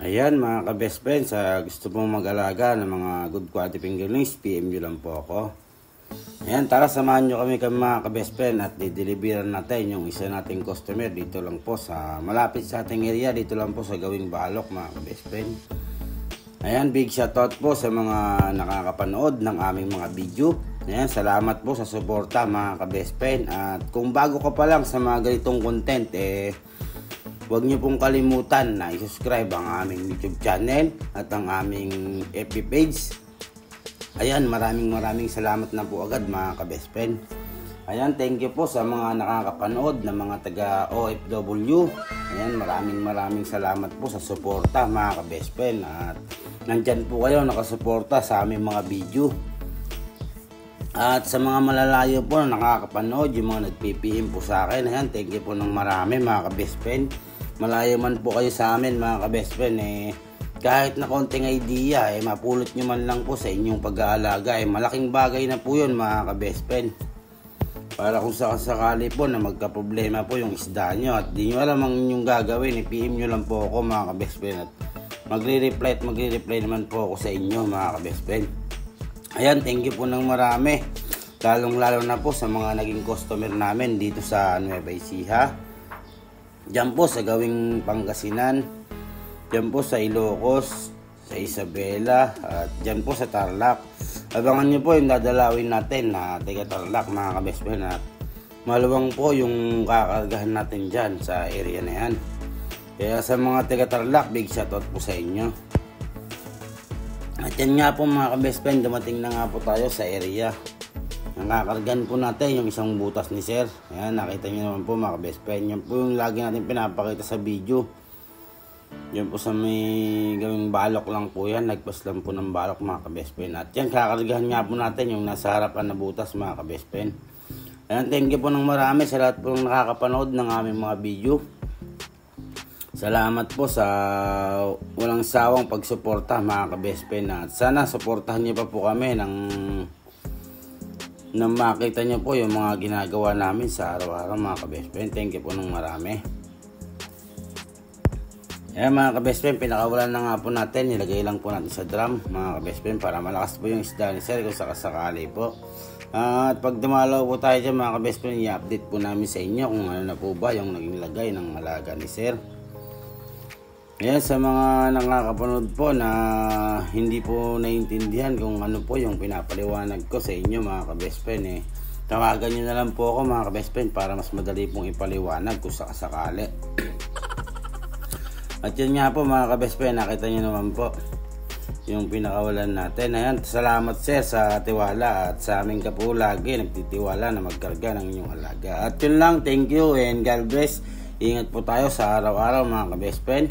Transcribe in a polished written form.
Ayan mga ka-best friend, sa gusto pong mag-alaga ng mga good quality fingerlings, PM nyo lang po ako. Ayan, tara samahan nyo kami mga ka-best friend at dideliveran natin yung isa nating customer dito lang po sa malapit sa ating area, dito lang po sa Gawing Balok mga ka-best friend. Ayan, big shoutout po sa mga nakakapanood ng aming mga video. Ayan, salamat po sa suporta mga ka-best friend. At kung bago ka pa lang sa mga ganitong content, huwag nyo pong kalimutan na i-subscribe ang aming YouTube channel at ang aming FB page. Ayan, maraming salamat na po agad mga ka-best friend. Ayan, thank you po sa mga nakakapanood na mga taga OFW. Ayan, maraming salamat po sa suporta mga ka-best friend. At nandyan po kayo nakasuporta sa aming mga video. At sa mga malalayo po na nakakapanood, yung mga nag-PPM po sa akin, ayan, thank you po ng marami mga ka-best friend. Malayo man po kayo sa amin mga ka-best friend, kahit na konting idea, mapulot nyo man lang po sa inyong pag-aalaga, malaking bagay na po yun mga ka-best friend. Para kung sakali po na magka-problema po yung isda nyo at di nyo alam ang inyong gagawin, PM nyo lang po ako mga ka-best friend. At magre-reply naman po ako sa inyo mga ka-best friend. Ayan, thank you po ng marami. Lalong-lalo na po sa mga naging customer namin dito sa Nueva Ecija. Diyan po sa Gawing Pangasinan. Diyan po sa Ilocos, sa Isabela, at diyan po sa Tarlac. Abangan nyo po yung dadalawin natin na taga Tarlac mga ka-best friend. At maluwang po yung kakargahan natin dyan sa area na yan. Kaya sa mga taga Tarlac, big shoutout po sa inyo. At yan nga po mga ka-best friend, dumating na nga po tayo sa area. Nakakargan po natin yung isang butas ni sir. Ayan, nakita nyo naman po mga ka-best friend. Yan po yung lagi natin pinapakita sa video. Yan po sa may Gawing Balok lang po yan. Nagpas lang po ng balok mga ka-best friend. At yan, kakargahan nga po natin yung nasa harapan na butas mga ka-best friend. Ayan, thank you po ng marami sa lahat po ng nakakapanood ng aming mga video. Salamat po sa walang sawang pagsuporta mga ka-best friend. At sana suportahan niyo pa po kami na makita niyo po yung mga ginagawa namin sa araw-araw mga ka-best friend. Thank you po ng marami. Ayan mga ka-best friend, pinakawalan na nga po natin. Nilagay lang po natin sa drum mga ka-best friend para malakas po yung isda ni sir kung sakasakali po. At pag dumalaw po tayo dyan mga ka-best friend, i-update po namin sa inyo kung ano na po ba yung naging lagay ng alaga ni sir. Ayan, sa mga nakakapanood po na hindi po naiintindihan kung ano po yung pinapaliwanag ko sa inyo mga ka-best friend, tawagan nyo na lang po ako mga ka-best friend para mas madali pong ipaliwanag kung sakasakali. At yun nga po mga ka-best friend, nakita nyo naman po yung pinakawalan natin. Ayan, salamat sir sa tiwala at sa amin ka po lagi nagtitiwala na magkarga ng inyong alaga. At yun lang, thank you and God bless. Ingat po tayo sa araw-araw mga ka-best friend.